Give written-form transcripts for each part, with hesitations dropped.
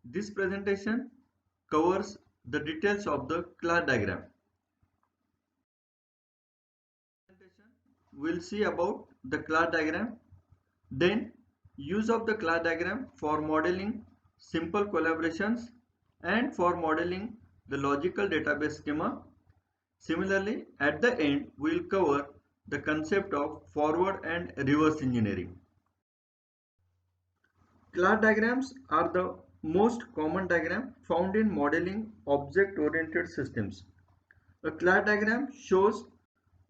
This presentation covers the details of the class diagram. We'll see about the class diagram, then use of the class diagram for modeling simple collaborations and for modeling the logical database schema. Similarly, at the end, we'll cover the concept of forward and reverse engineering. Class diagrams are the most common diagram found in modeling object-oriented systems. A class diagram shows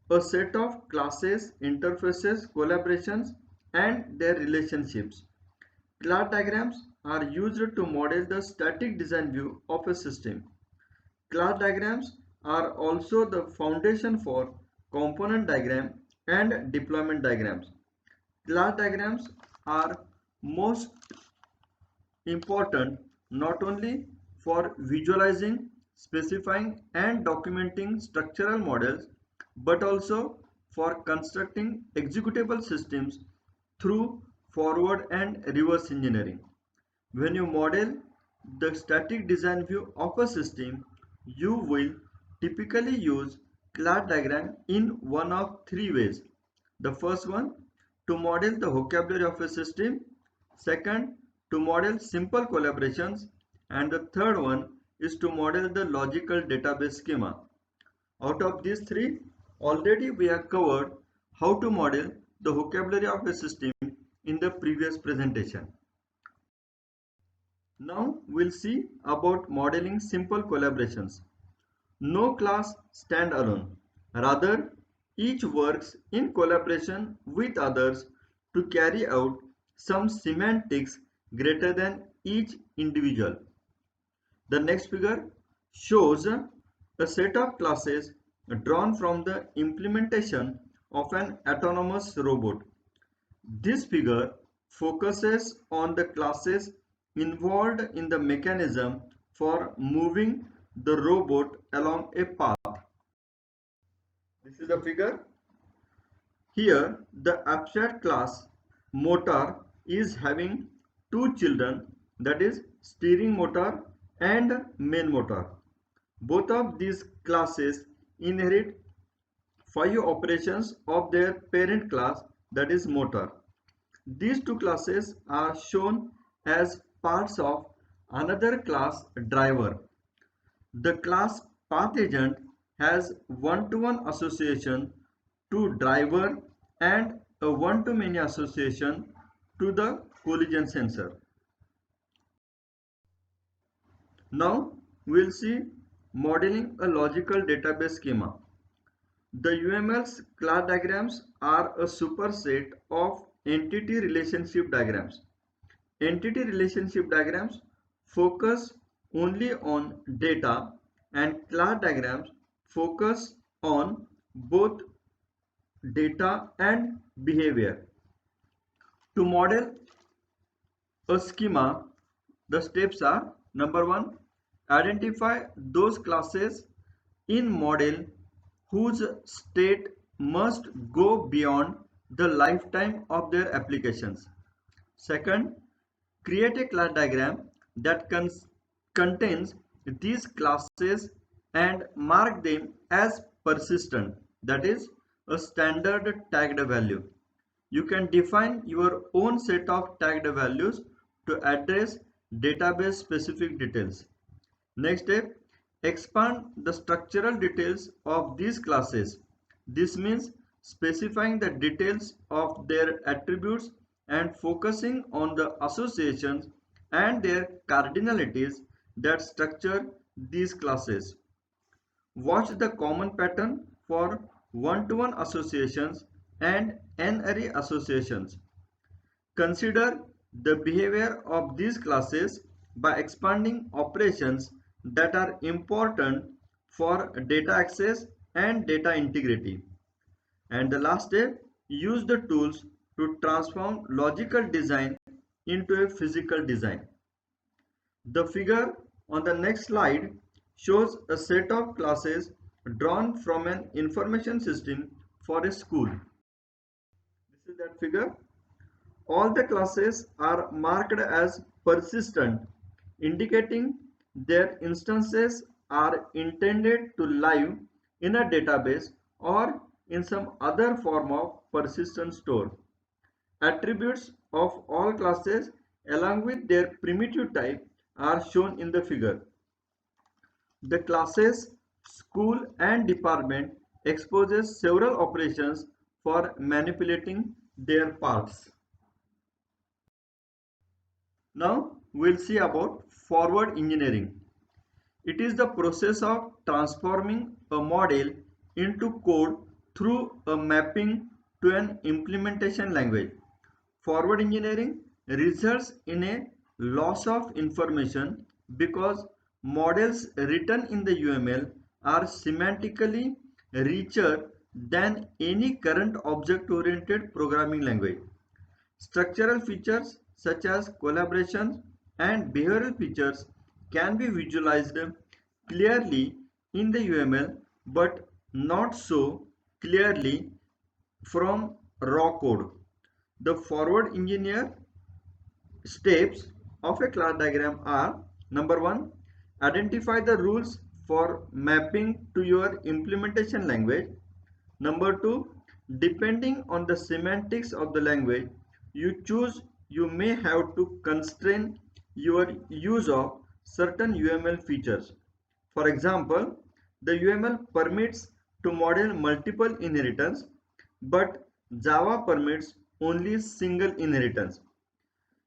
a set of classes, interfaces, collaborations, and their relationships. Class diagrams are used to model the static design view of a system. Class diagrams are also the foundation for component diagram and deployment diagrams. Class diagrams are most important not only for visualizing, specifying and documenting structural models but also for constructing executable systems through forward and reverse engineering. When you model the static design view of a system, you will typically use class diagram in one of three ways. The first one, to model the vocabulary of a system. Second, to model simple collaborations. And the third one is to model the logical database schema. Out of these three, already we have covered how to model the vocabulary of a system in the previous presentation. Now we'll see about modeling simple collaborations. No class stand alone. Rather, each works in collaboration with others to carry out some semantics greater than each individual. The next figure shows a set of classes drawn from the implementation of an autonomous robot. This figure focuses on the classes involved in the mechanism for moving the robot along a path. This is the figure. Here, the abstract class motor is having two children, that is steering motor and main motor. Both of these classes inherit five operations of their parent class, that is motor. These two classes are shown as parts of another class driver. The class path agent has one-to-one association to driver and a one-to-many association to the collision sensor. Now we'll see modeling a logical database schema. The UML's class diagrams are a superset of entity relationship diagrams. Entity relationship diagrams focus only on data and class diagrams focus on both data and behavior. To model a schema, the steps are: number one, identify those classes in model whose state must go beyond the lifetime of their applications. Second, create a class diagram that contains these classes and mark them as persistent, that is, a standard tagged value. You can define your own set of tagged values to address database specific details. Next step, expand the structural details of these classes. This means specifying the details of their attributes and focusing on the associations and their cardinalities that structure these classes. Watch the common pattern for one-to-one associations and n-array associations. Consider the behavior of these classes by expanding operations that are important for data access and data integrity. And the last step, use the tools to transform logical design into a physical design. The figure on the next slide shows a set of classes drawn from an information system for a school. This is that figure. All the classes are marked as persistent indicating their instances are intended to live in a database or in some other form of persistent store. Attributes of all classes along with their primitive type are shown in the figure. The classes school and department exposes several operations for manipulating their parts. Now we'll see about forward engineering. It is the process of transforming a model into code through a mapping to an implementation language. Forward engineering results in a loss of information because models written in the UML are semantically richer than any current object-oriented programming language. Structural features such as collaboration and behavioral features can be visualized clearly in the UML but not so clearly from raw code. The forward engineer steps of a class diagram are: number one, identify the rules for mapping to your implementation language. Number two, depending on the semantics of the language you choose, you may have to constrain your use of certain UML features. For example, the UML permits to model multiple inheritance, but Java permits only single inheritance.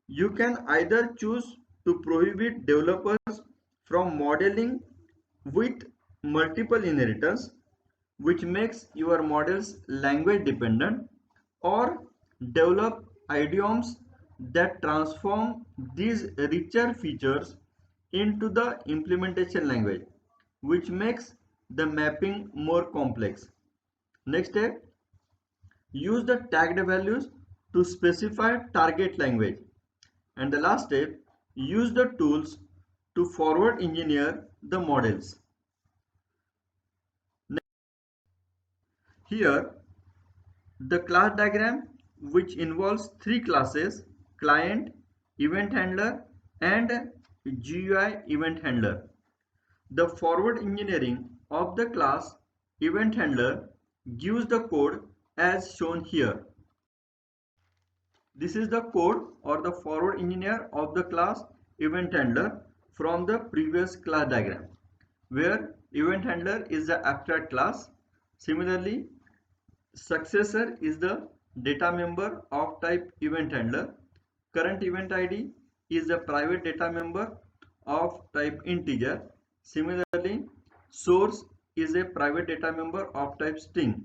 You can either choose to prohibit developers from modeling with multiple inheritance, which makes your models language dependent, or develop idioms that transform these richer features into the implementation language, which makes the mapping more complex. Next step, use the tagged values to specify target language. And the last step, use the tools to forward engineer the models. Here, the class diagram, which involves three classes: client, event handler, and GUI event handler. The forward engineering of the class event handler gives the code as shown here. This is the code or the forward engineer of the class event handler from the previous class diagram, where event handler is the abstract class. Similarly, successor is the data member of type event handler. Current event ID is the private data member of type integer. Similarly, source is a private data member of type string,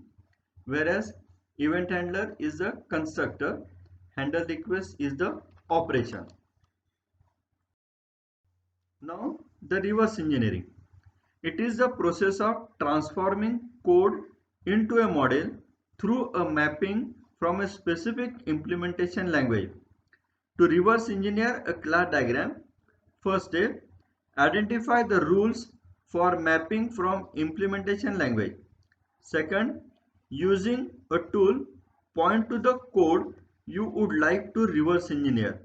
whereas event handler is the constructor, handle request is the operation. Now the reverse engineering. It is the process of transforming code into a model through a mapping from a specific implementation language. To reverse engineer a class diagram, first step, identify the rules for mapping from implementation language. Second, using a tool, point to the code you would like to reverse engineer.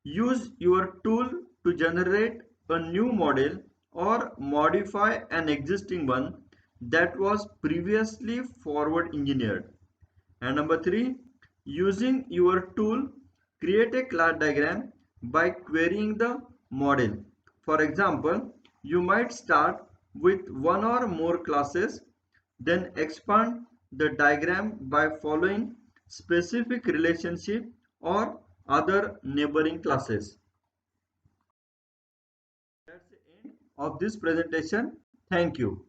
Use your tool to generate a new model or modify an existing one that was previously forward engineered. And number three, using your tool, create a class diagram by querying the model. For example, you might start with one or more classes, then expand the diagram by following specific relationship or other neighboring classes. That's the end of this presentation. Thank you.